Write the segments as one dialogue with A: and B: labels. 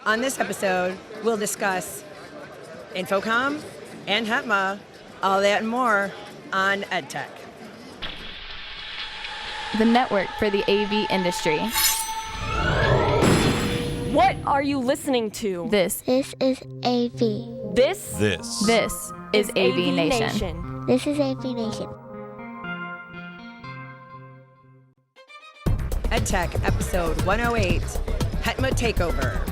A: On this episode, we'll discuss InfoComm and HETMA, all that and more on EdTech.
B: The network for the AV industry.
C: What are you listening to?
B: This
D: is AV.
C: This
B: is AVNation.
D: This is AVNation.
A: EdTech episode 108, HETMA Takeover.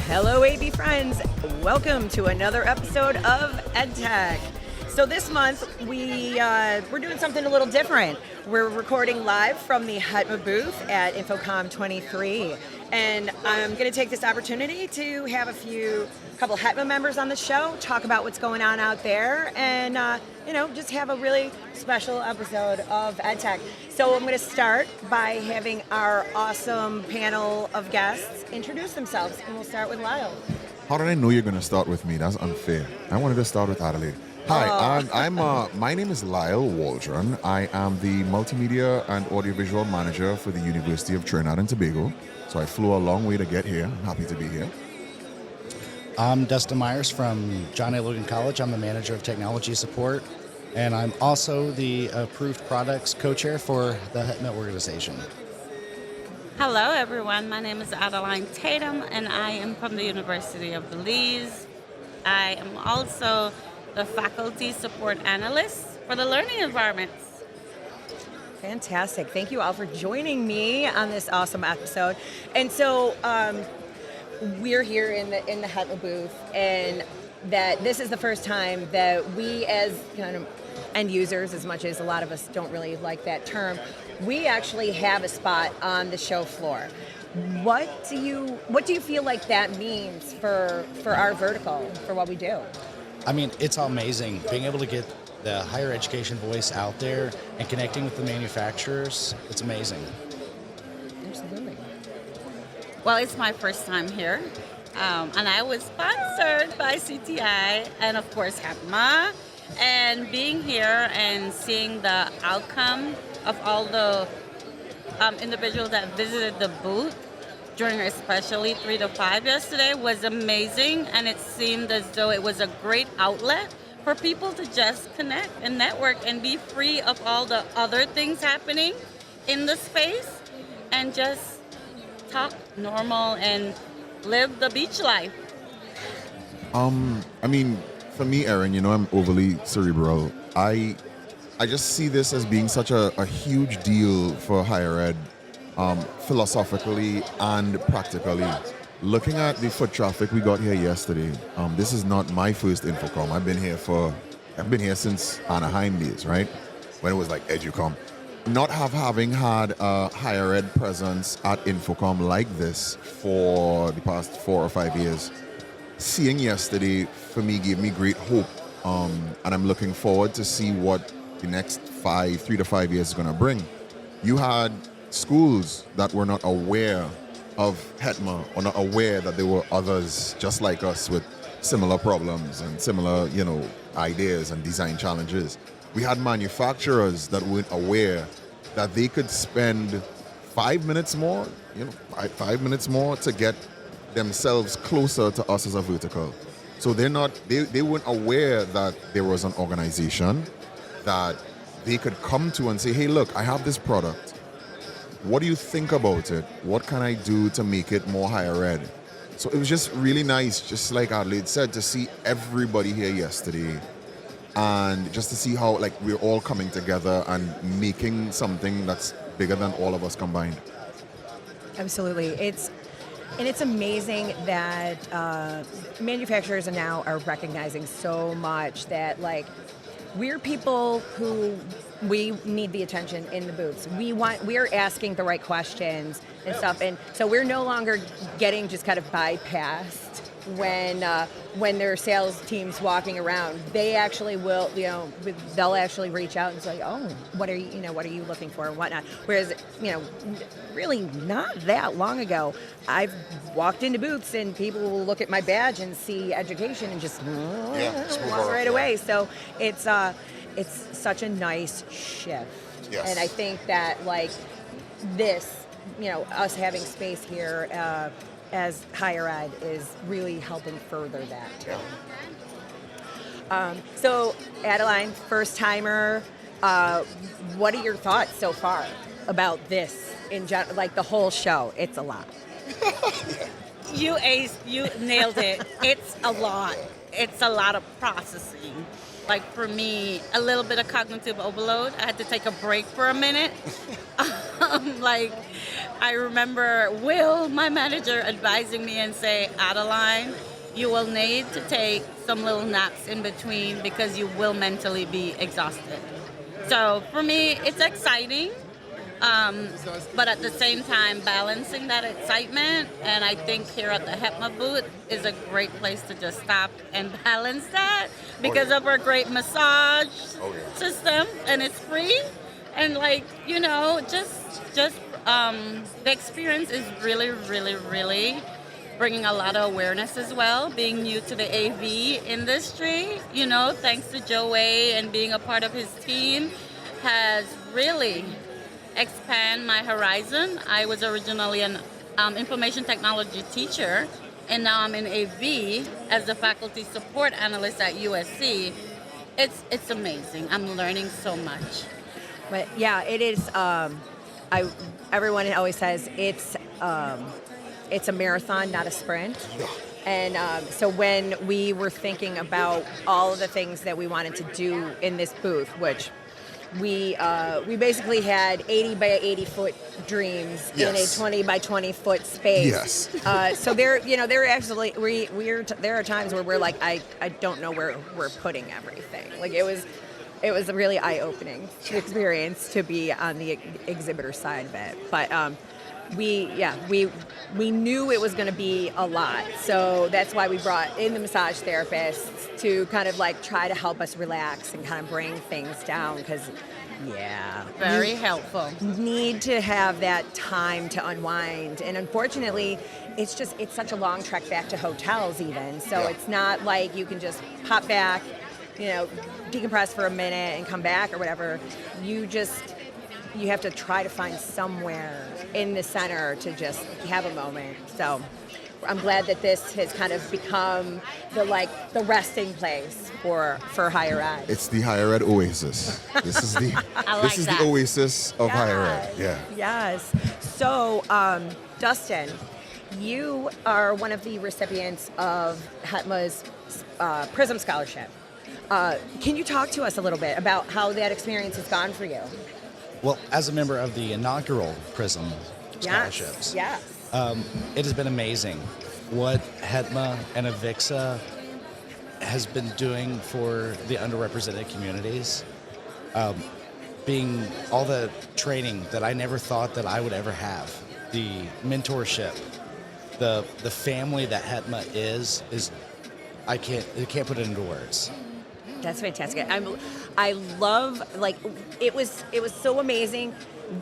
A: Hello, AV friends. Welcome to another episode of EdTech. So this month, we're doing something a little different. We're recording live from the HETMA booth at InfoComm 23. And I'm going to take this opportunity to have a couple HETMA members on the show, talk about what's going on out there, and just have a really special episode of EdTech. So I'm going to start by having our awesome panel of guests introduce themselves, and we'll start with Lisle.
E: How did I know you're going to start with me? That's unfair. I wanted to start with Adaline. Hi, my name is Lisle Waldron. I am the Multimedia and Audiovisual Manager for the University of Trinidad and Tobago. So I flew a long way to get here. I'm happy to be here.
F: I'm Dustin Myers from John A. Logan College. I'm the Manager of Technology Support, and I'm also the Approved Products Co-Chair for the HETMA organization.
G: Hello, everyone. My name is Adaline Tatum, and I am from the University of Belize. I am also the Faculty Support Analyst for the Learning Environments.
A: Fantastic. Thank you all for joining me on this awesome episode. And so we're here in the HETMA booth, and that this is the first time that we, as kind of end users, as much as a lot of us don't really like that term, we actually have a spot on the show floor. What do you feel like that means for our vertical, for what we do?
F: I mean, it's amazing being able to get the higher education voice out there and connecting with the manufacturers. It's amazing.
A: Absolutely.
G: Well, it's my first time here, and I was sponsored by CTI and, of course, HETMA. And being here and seeing the outcome of all the individuals that visited the booth during especially 3 to 5 yesterday was amazing, and it seemed as though it was a great outlet for people to just connect and network and be free of all the other things happening in the space and just talk normal and live the beach life.
E: For me, Erin, I'm overly cerebral. I just see this as being such a huge deal for higher ed, philosophically and practically. Looking at the foot traffic we got here yesterday, this is not my first InfoComm. I've been here since Anaheim days, right? When it was like EduComm. Not having had a higher ed presence at InfoComm like this for the past 4 or 5 years, seeing yesterday for me gave me great hope, and I'm looking forward to see what the next 3 to 5 years is going to bring. You had schools that were not aware of HETMA or not aware that there were others just like us with similar problems and similar, ideas and design challenges. We had manufacturers that weren't aware that they could spend 5 minutes more, 5 minutes more to get themselves closer to us as a vertical. So they weren't aware that there was an organization that they could come to and say, hey, look, I have this product. What do you think about it? What can I do to make it more higher ed? So it was just really nice, just like Adaline said, to see everybody here yesterday and just to see how we're all coming together and making something that's bigger than all of us combined.
A: Absolutely. It's amazing that manufacturers now are recognizing so much that we're people who we need the attention in the booths. We're asking the right questions and stuff, and so we're no longer getting just kind of bypassed when their sales team's walking around. They actually will, they'll actually reach out and say, oh, what are you looking for and whatnot. Whereas, really not that long ago, I've walked into booths and people will look at my badge and see education and just walk right away. So it's such a nice shift.
E: Yes.
A: And I think that this us having space here as higher ed is really helping further that too. So, Adaline, first timer, what are your thoughts so far about this in general, like the whole show? It's a lot.
G: You nailed it. It's a lot. It's a lot of processing. Like for me, a little bit of cognitive overload. I had to take a break for a minute. I remember Will, my manager, advising me and say, Adaline, you will need to take some little naps in between because you will mentally be exhausted. So for me, it's exciting. But at the same time, balancing that excitement, and I think here at the HETMA booth is a great place to just stop and balance that because of our great massage system, and it's free, and the experience is really, really, really bringing a lot of awareness as well. Being new to the AV industry, thanks to Joe Way and being a part of his team, has really expand my horizon. I was originally an information technology teacher, and now I'm in AV as a faculty support analyst at USC. It's amazing. I'm learning so much.
A: But yeah, it is. Everyone always says it's a marathon, not a sprint. And so when we were thinking about all of the things that we wanted to do in this booth, which we basically had 80 by 80 foot dreams in a 20 by 20 foot space.
E: Yes.
A: So there actually there are times where we're like, I don't know where we're putting everything. Like it was a really eye-opening experience to be on the exhibitor side of it. But we knew it was going to be a lot, so that's why we brought in the massage therapists to kind of like try to help us relax and kind of bring things down because
G: very helpful.
A: Need to have that time to unwind, and unfortunately it's such a long trek back to hotels even, so it's not like you can just pop back, decompress for a minute and come back or whatever. You have to try to find somewhere in the center to just have a moment. So I'm glad that this has kind of become the resting place for higher ed.
E: It's the higher ed oasis. This is the the oasis of higher ed. Yeah.
A: Yes. So, Dustin, you are one of the recipients of HETMA's Prism Scholarship. Can you talk to us a little bit about how that experience has gone for you?
F: Well, as a member of the inaugural Prism scholarships,
A: Yes.
F: it has been amazing what HETMA and AVIXA has been doing for the underrepresented communities. Being all the training that I never thought that I would ever have, the mentorship, the family that HETMA is I can't put it into words.
A: That's fantastic. I love, it was so amazing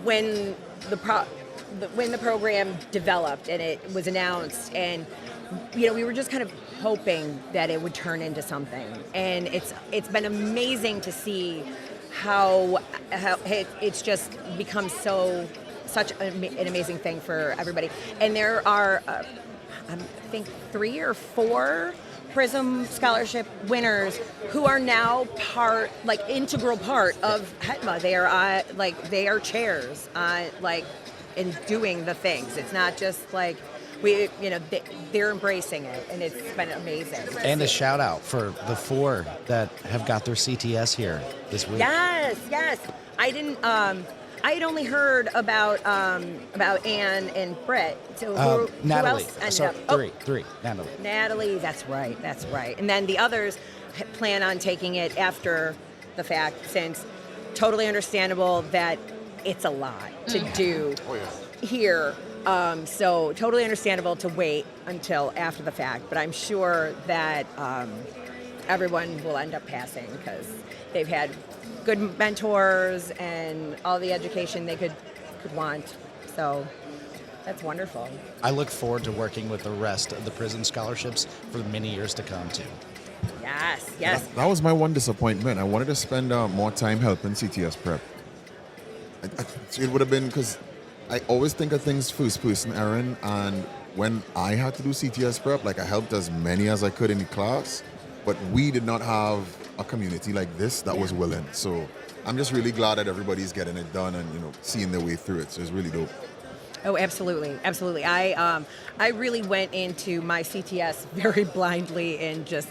A: when the program developed and it was announced, and we were just kind of hoping that it would turn into something, and it's been amazing to see how it's just become such an amazing thing for everybody. And there are I think 3 or 4 Prism Scholarship winners who are now integral part of HETMA. They are chairs in doing the things. It's not just they're embracing it, and it's been amazing.
F: And a shout out for the 4 that have got their CTS here this week.
A: Yes. I had only heard about Anne and Britt. So who
F: Natalie.
A: else ended up?
F: Three. Natalie.
A: Natalie, that's right. And then the others plan on taking it after the fact, since totally understandable that it's a lot to do here. So totally understandable to wait until after the fact. But I'm sure that everyone will end up passing because they've had good mentors and all the education they could want. So that's wonderful.
F: I look forward to working with the rest of the Prism scholarships for many years to come, too.
A: Yes.
E: That was my one disappointment. I wanted to spend more time helping CTS prep. It would have been, because I always think of things first person, Erin, and when I had to do CTS prep, like I helped as many as I could in the class, but we did not have a community like this that was willing. So I'm just really glad that everybody's getting it done and, seeing their way through it. So it's really dope.
A: Oh, absolutely, absolutely. I really went into my CTS very blindly and just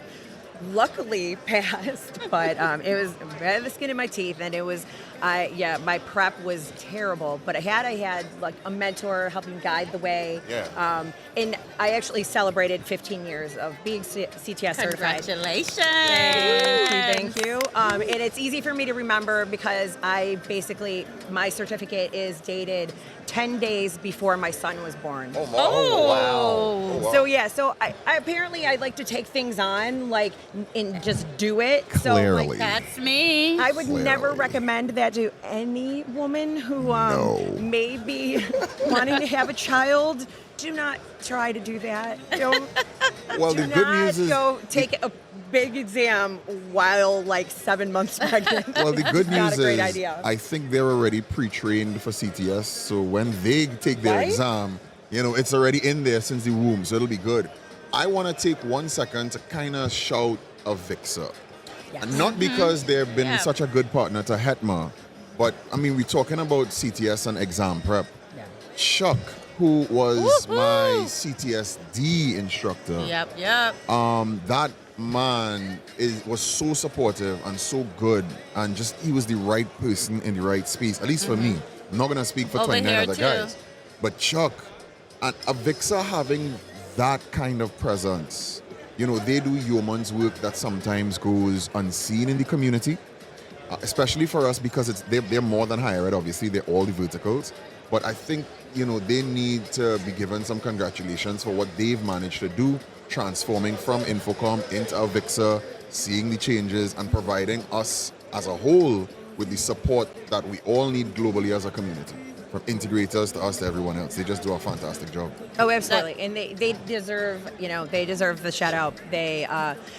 A: luckily passed, but it was I had the skin in my teeth, and it was, my prep was terrible. But I had like a mentor helping guide the way.
E: Yeah.
A: And I actually celebrated 15 years of being CTS certified.
G: Congratulations.
A: Thank you. And it's easy for me to remember because my certificate is dated 10 days before my son was born.
E: Oh, wow. Oh, wow.
A: So I apparently I like to take things on, like, and just do it.
E: Clearly.
A: So like,
G: That's me.
A: I would never
E: Clearly.
A: recommend that to any woman who
E: No.
A: may be wanting to have a child. Do not try to do that. Don't.
E: Well,
A: do
E: the good
A: not
E: news is
A: go take a big exam while like 7 months pregnant.
E: well, the good
A: Not
E: news
A: a great
E: is
A: idea.
E: I think they're already pre-trained for CTS, so when they take their
A: Right?
E: exam, it's already in there since the womb, so it'll be good. I want to take 1 second to kind of shout AVIXA.
A: Yes.
E: And not because they've been
G: Yeah.
E: such a good partner to HETMA, but I mean, we're talking about CTS and exam prep.
A: Yeah.
E: Chuck, who was my CTSD instructor,
G: Yep.
E: that man was so supportive and so good, and just he was the right person in the right space, at least for me. I'm not gonna speak for
G: Over
E: 29
G: here
E: other
G: too.
E: guys, but Chuck and AVIXA having that kind of presence, they do yeoman's work that sometimes goes unseen in the community, especially for us because they're more than higher ed. Obviously, they're all the verticals, but I think they need to be given some congratulations for what they've managed to do, transforming from InfoComm into AVIXA, seeing the changes and providing us as a whole with the support that we all need globally as a community. From integrators to us to everyone else. They just do a fantastic job.
A: Oh, absolutely, and they deserve the shout out. They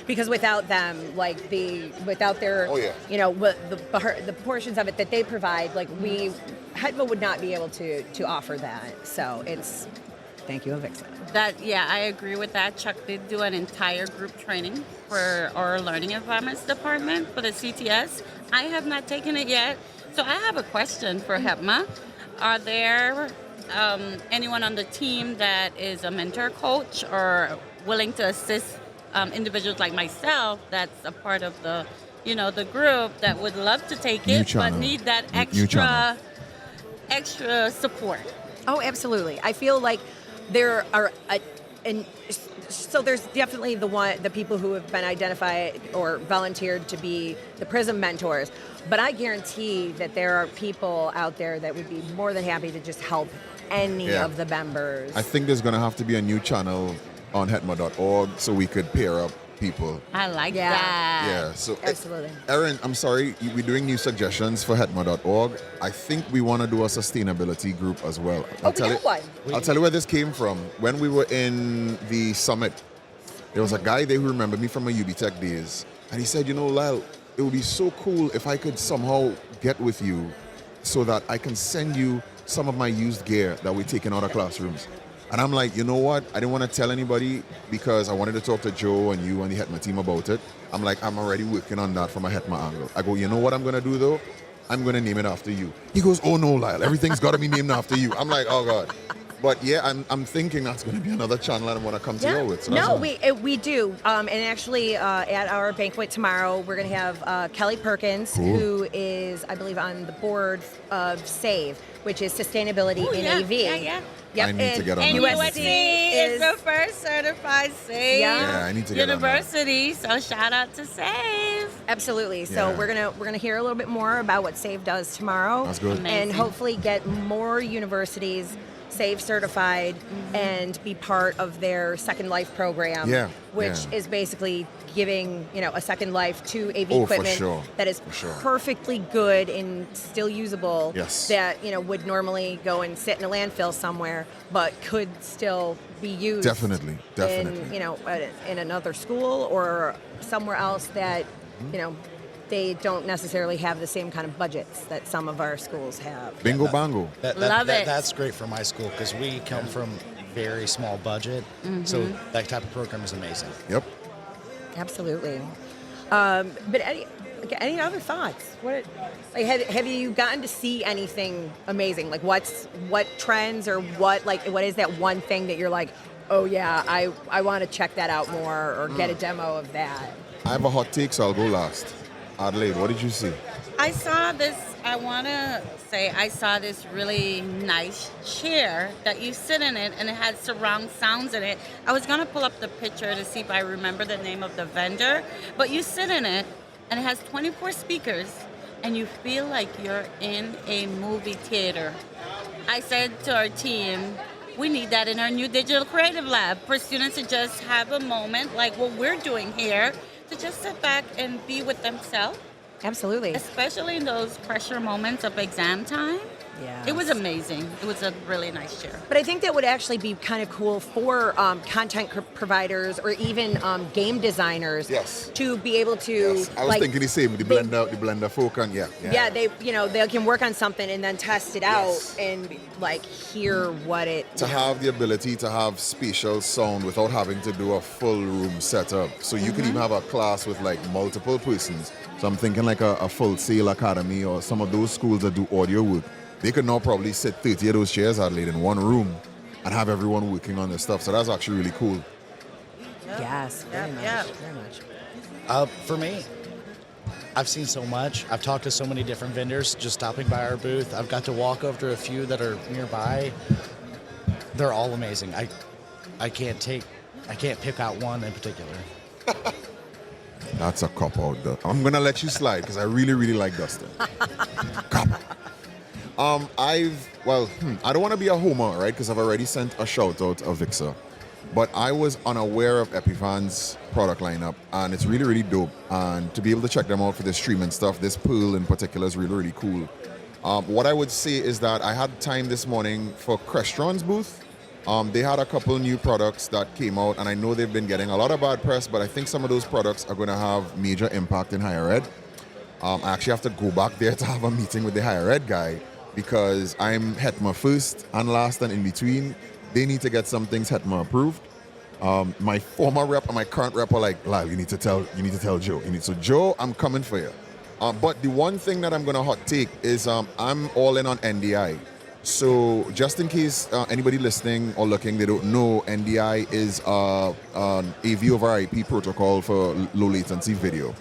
A: because without them, without their
E: Oh, yeah.
A: the portions of it that they provide, like HETMA would not be able to offer that. So it's thank you, AVIXA.
G: I agree with that. Chuck did do an entire group training for our learning environments department for the CTS. I have not taken it yet, so I have a question for HETMA. Are there anyone on the team that is a mentor coach or willing to assist individuals like myself that's a part of the group that would love to take
E: New
G: it
E: channel.
G: but need that
E: New channel.
G: extra support?
A: Oh, absolutely. I feel like there are, so there's definitely the people who have been identified or volunteered to be the PRISM mentors, but I guarantee that there are people out there that would be more than happy to just help any
E: Yeah.
A: of the members.
E: I think there's going to have to be a new channel on hetma.org so we could pair up people.
G: I like
A: Yeah.
G: that.
E: Yeah, so
A: Absolutely.
E: Erin, I'm sorry, we're doing new suggestions for hetma.org. I think we want to do a sustainability group as well.
A: We got one.
E: I'll tell you where this came from. When we were in the summit, there was a guy there who remembered me from my EDTech days, and he said, Lyle, it would be so cool if I could somehow get with you so that I can send you some of my used gear that we take in other classrooms. And I'm like, you know what? I didn't want to tell anybody because I wanted to talk to Joe and you and the HETMA team about it. I'm like, I'm already working on that from a HETMA angle. I go, you know what I'm going to do though? I'm going to name it after you. He goes, oh no, Lyle, everything's got to be named after you. I'm like, oh God. But yeah, I'm thinking that's going to be another channel I want to come to you with. So that's
A: No,
E: all.
A: we do. And actually, at our banquet tomorrow, we're going to have Kelly Perkins,
E: Cool.
A: who is, I believe, on the board of SAVE, which is Sustainability in AV.
G: Yeah.
A: Yep.
E: I need to get on
G: And
E: that.
G: USC is the first certified SAVE
E: Yeah, I need to get on that.
G: university, so shout out to SAVE.
A: Absolutely. So
E: Yeah.
A: we're gonna hear a little bit more about what SAVE does tomorrow.
E: That's good.
A: And
G: Amazing.
A: hopefully get more universities SAVE certified and be part of their Second Life program.
E: Yeah,
A: Which
E: yeah.
A: is basically giving a second life to AV
E: Oh, for
A: equipment
E: sure.
A: that is
E: For sure.
A: perfectly good and still usable.
E: Yes.
A: That would normally go and sit in a landfill somewhere, but could still be used.
E: Definitely.
A: In, in another school or somewhere else that they don't necessarily have the same kind of budgets that some of our schools have.
E: Bingo bango.
G: Love it.
F: That's great for my school because we come from very small budget. So that type of program is amazing.
E: Yep.
A: Absolutely. But any other thoughts? What like have you gotten to see anything amazing? Like what trends or what is that one thing that you're like, oh yeah, I want to check that out more or get a demo of that?
E: I have a hot take, so I'll go last. Adelaide, what did you see?
G: I saw this, I want to say, I saw this really nice chair that you sit in it, and it had surround sounds in it. I was going to pull up the picture to see if I remember the name of the vendor, but you sit in it, and it has 24 speakers, and you feel like you're in a movie theater. I said to our team, we need that in our new digital creative lab for students to just have a moment like what we're doing here, to just sit back and be with themselves.
A: Absolutely.
G: Especially in those pressure moments of exam time.
A: Yeah.
G: It was amazing. It was a really nice chair.
A: But I think that would actually be kind of cool for content providers or even game designers to be able to.
E: Yes. I was thinking the same. The blender folk and
A: yeah, they can work on something and then test it out and hear what it.
E: To have the ability to have spatial sound without having to do a full room setup. So you could even have a class with multiple persons. So I'm thinking a Full Sail Academy or some of those schools that do audio work. They could now probably sit 30 of those chairs, Adelaide, in one room and have everyone working on their stuff. So that's actually really cool.
A: Yes, very much.
F: For me, I've seen so much. I've talked to so many different vendors just stopping by our booth. I've got to walk over to a few that are nearby. They're all amazing. I can't pick out one in particular.
E: That's a cop out though. I'm gonna let you slide because I really, really like Dustin. Cop. I don't want to be a homer, right? Because I've already sent a shout out of Vixa, but I was unaware of Epifan's product lineup, and it's really, really dope. And to be able to check them out for the streaming stuff, this Pearl in particular is really, really cool. What I would say is that I had time this morning for Crestron's booth. They had a couple new products that came out, and I know they've been getting a lot of bad press, but I think some of those products are going to have major impact in higher ed. I actually have to go back there to have a meeting with the higher ed guy because I'm HETMA first and last and in between. They need to get some things HETMA approved. My former rep and my current rep are like, Lyle, you need to tell Joe. So Joe, I'm coming for you. But the one thing that I'm going to hot take is I'm all in on NDI. So just in case anybody listening or looking, they don't know, NDI is an AV over IP protocol for low latency video.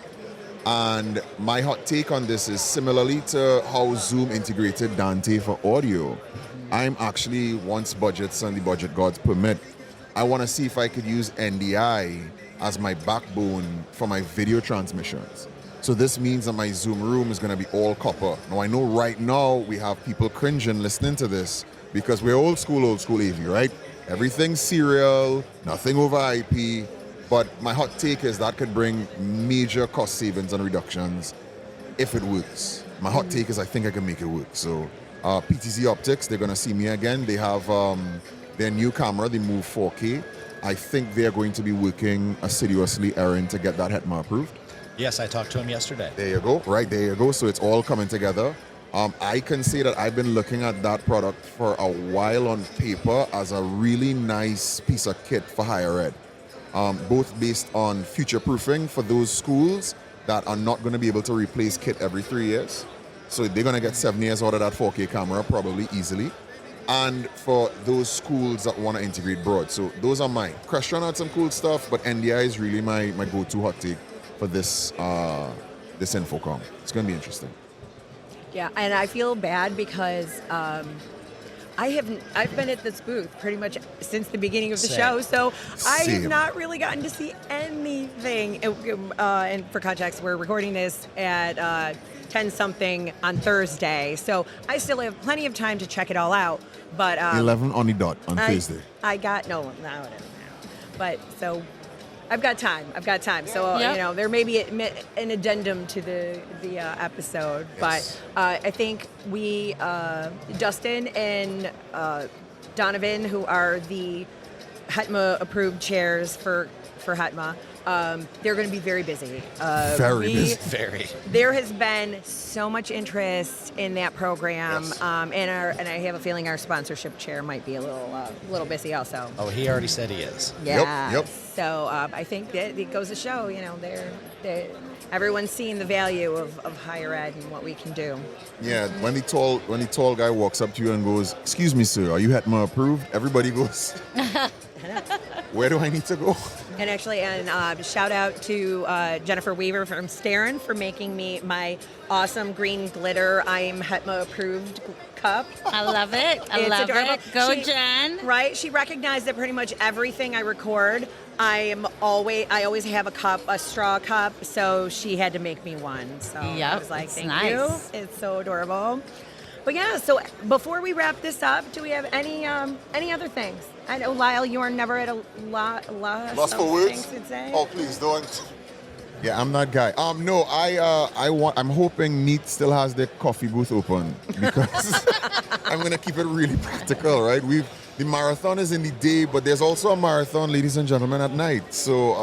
E: And my hot take on this is similarly to how Zoom integrated Dante for audio. I'm actually, once budgets and the budget gods permit, I want to see if I could use NDI as my backbone for my video transmissions. So this means that my Zoom room is going to be all copper. Now I know right now we have people cringing listening to this because we're old school AV, right? Everything's serial, nothing over IP. But my hot take is that could bring major cost savings and reductions if it works. My hot take is I think I can make it work. So PTZ Optics, they're going to see me again. They have their new camera, the Move 4K. I think they're going to be working assiduously, Erin, to get that HETMA approved.
F: Yes, I talked to him yesterday.
E: There you go. Right, there you go. So it's all coming together. I can say that I've been looking at that product for a while on paper as a really nice piece of kit for higher ed. Both based on future-proofing for those schools that are not going to be able to replace kit every 3 years. So they're going to get 7 years out of that 4K camera probably easily. And for those schools that want to integrate broad. So those are mine. Crestron had some cool stuff, but NDI is really my go-to hot take for this InfoComm. It's going to be interesting.
A: Yeah, and I feel bad because I've been at this booth pretty much since the beginning of the show, so I have not really gotten to see anything. And for context, we're recording this at 10-something on Thursday, so I still have plenty of time to check it all out. But
E: 11 on the dot on Thursday.
A: I got but so I've got time. So there may be an addendum to the episode,
E: yes.
A: But I think we Dustin and Donovan, who are the HETMA approved chairs for for HETMA. They're going to be very busy.
E: Very busy.
F: Very.
A: There has been so much interest in that program,
E: Yes.
A: and I have a feeling our sponsorship chair might be a little busy also.
F: Oh, he already said he is.
A: Yeah.
E: Yep.
A: So I think that it goes to show, everyone's seeing the value of higher ed and what we can do.
E: Yeah, when the tall guy walks up to you and goes, "Excuse me, sir, are you HETMA approved?" Everybody goes, "Where do I need to go?"
A: And actually, shout out to Jennifer Weaver from Starin for making me my awesome green glitter I'm HETMA approved cup.
G: I love it. I
A: It's
G: love
A: adorable.
G: it. Go,
A: She-
G: Jen.
A: Right? She recognized that pretty much everything I record, I always have a straw cup, so she had to make me one. So I
G: Yep,
A: was like,
G: it's
A: thank
G: nice.
A: you. It's so adorable. But yeah, so before we wrap this up, do we have any other things? I know, Lyle, you're never at a lot
E: Lost
A: of
E: for words?
A: things to say.
E: Oh, please don't. Yeah, I'm that guy. No, I'm hoping Neat still has their coffee booth open because I'm gonna keep it really practical, right? The marathon is in the day, but there's also a marathon, ladies and gentlemen, at night. So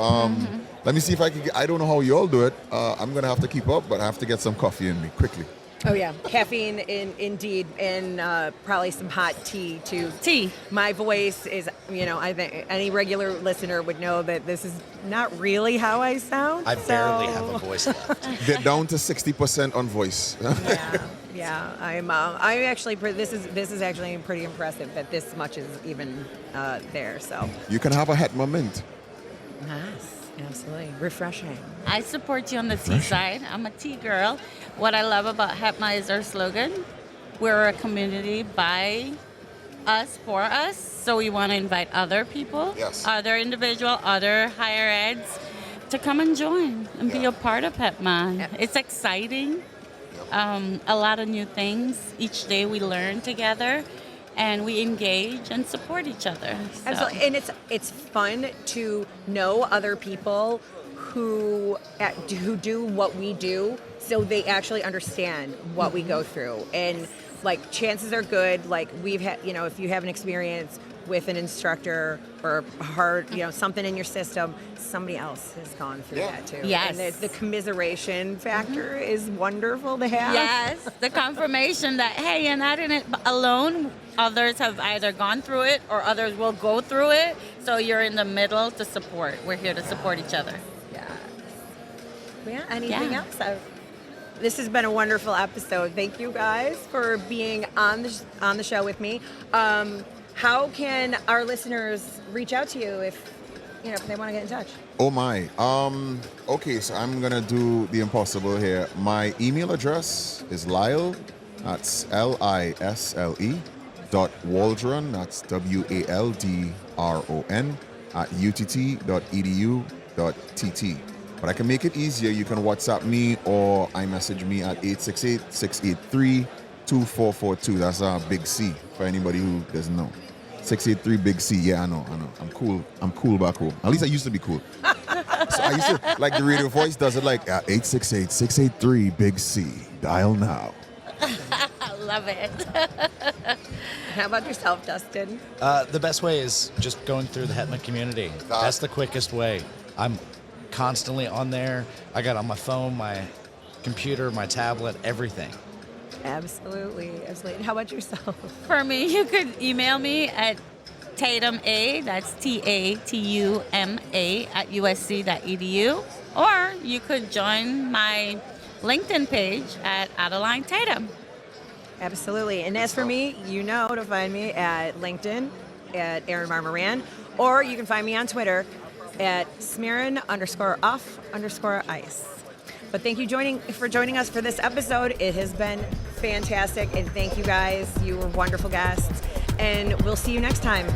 E: let me see if I can I don't know how you all do it. I'm gonna have to keep up, but I have to get some coffee in me quickly.
A: Oh yeah, caffeine indeed, and probably some hot tea too.
G: Tea.
A: My voice is, I think any regular listener would know that this is not really how I sound.
F: I barely
A: so-
F: have a voice left.
E: They're down to 60% on voice.
A: Yeah. I'm actually. This is actually pretty impressive that this much is even there. So.
E: You can have a HETMA mint.
A: Nice. Absolutely refreshing.
G: I support you on the tea side. I'm a tea girl. What I love about HETMA is our slogan. We're a community by us, for us. So we want to invite other people,
E: Yes.
G: other individual, other higher eds to come and join and be a part of HETMA. It's exciting. A lot of new things. Each day we learn together. And we engage and support each other. So.
A: Absolutely, and it's fun to know other people who do what we do, so they actually understand what we go through. And like, chances are good, like we've had, if you have an experience with an instructor or something in your system, somebody else has gone through that too.
G: Yes.
A: And the commiseration factor is wonderful to have.
G: Yes, the confirmation that, hey, you're not in it alone. Others have either gone through it or others will go through it. So you're in the middle to support. We're here to support each other.
A: Yeah. Anything else? This has been a wonderful episode. Thank you guys for being on the show with me. How can our listeners reach out to you if they want to get in touch?
E: Oh my. Okay, so I'm gonna do the impossible here. My email address is Lisle, that's LISLE, .Waldron, that's WALDRON, @UTT.edu.TT. But I can make it easier. You can WhatsApp me or iMessage me at 868-683-2442. That's a big C for anybody who doesn't know. 683 Big C. Yeah, I know. I'm cool. I'm cool back home. At least I used to be cool. So I used to, like the radio voice does it like 868-683 Big C. Dial now.
G: I love it.
A: How about yourself, Dustin?
F: The best way is just going through the HETMA community. That's the quickest way. I'm constantly on there. I got on my phone, my computer, my tablet, everything.
A: Absolutely. And how about yourself?
G: For me, you could email me at Tatum A, that's TATUMA at USC.edu, or you could join my LinkedIn page at Adaline Tatum.
A: Absolutely. And as for me, to find me at LinkedIn at Erin Maher-Moran, or you can find me on Twitter at Smirin_off_ice. But thank you for joining us for this episode. It has been fantastic, and thank you guys. You were wonderful guests, and we'll see you next time.